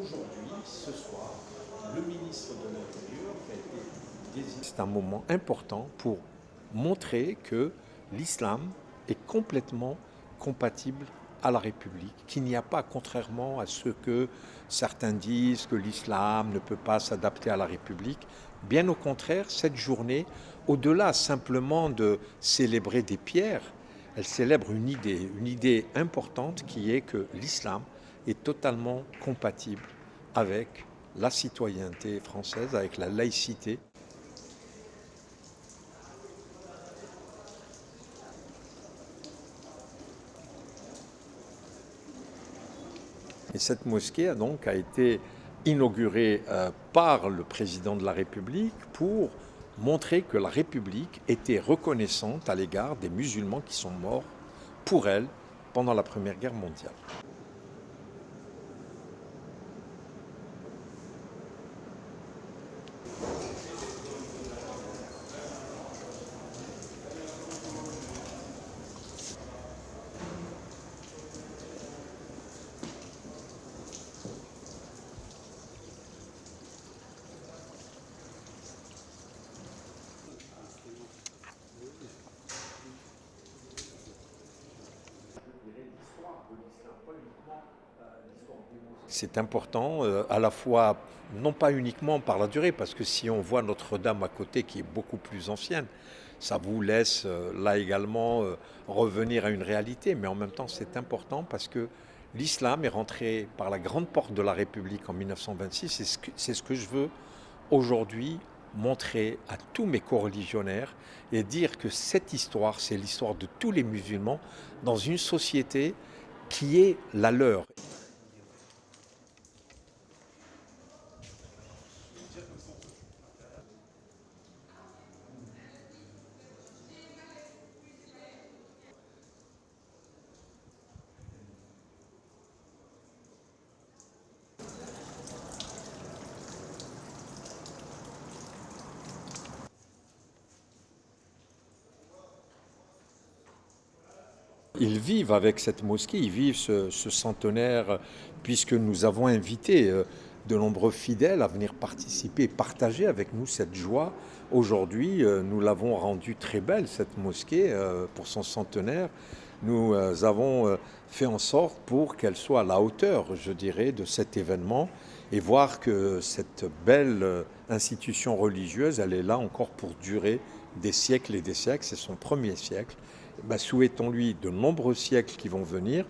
aujourd'hui, ce soir, le ministre de l'Intérieur qui a été désigné. C'est un moment important pour montrer que l'islam est complètement compatible à la République, qu'il n'y a pas, contrairement à ce que certains disent, que l'islam ne peut pas s'adapter à la République. Bien au contraire, cette journée, au-delà simplement de célébrer des pierres, elle célèbre une idée importante qui est que l'islam est totalement compatible avec la citoyenneté française, avec la laïcité. Et cette mosquée a été inaugurée par le président de la République pour montrer que la République était reconnaissante à l'égard des musulmans qui sont morts pour elle pendant la Première Guerre mondiale. C'est important à la fois, non pas uniquement par la durée, parce que si on voit Notre-Dame à côté qui est beaucoup plus ancienne, ça vous laisse là également revenir à une réalité, mais en même temps c'est important parce que l'islam est rentré par la grande porte de la République en 1926, et c'est ce que je veux aujourd'hui montrer à tous mes coreligionnaires et dire que cette histoire, c'est l'histoire de tous les musulmans dans une société qui est la leur. Ils vivent avec cette mosquée, ils vivent ce centenaire, puisque nous avons invité de nombreux fidèles à venir participer et partager avec nous cette joie. Aujourd'hui, nous l'avons rendue très belle, cette mosquée, pour son centenaire. Nous avons fait en sorte pour qu'elle soit à la hauteur, je dirais, de cet événement et voir que cette belle institution religieuse, elle est là encore pour durer des siècles et des siècles. C'est son premier siècle. Souhaitons-lui de nombreux siècles qui vont venir.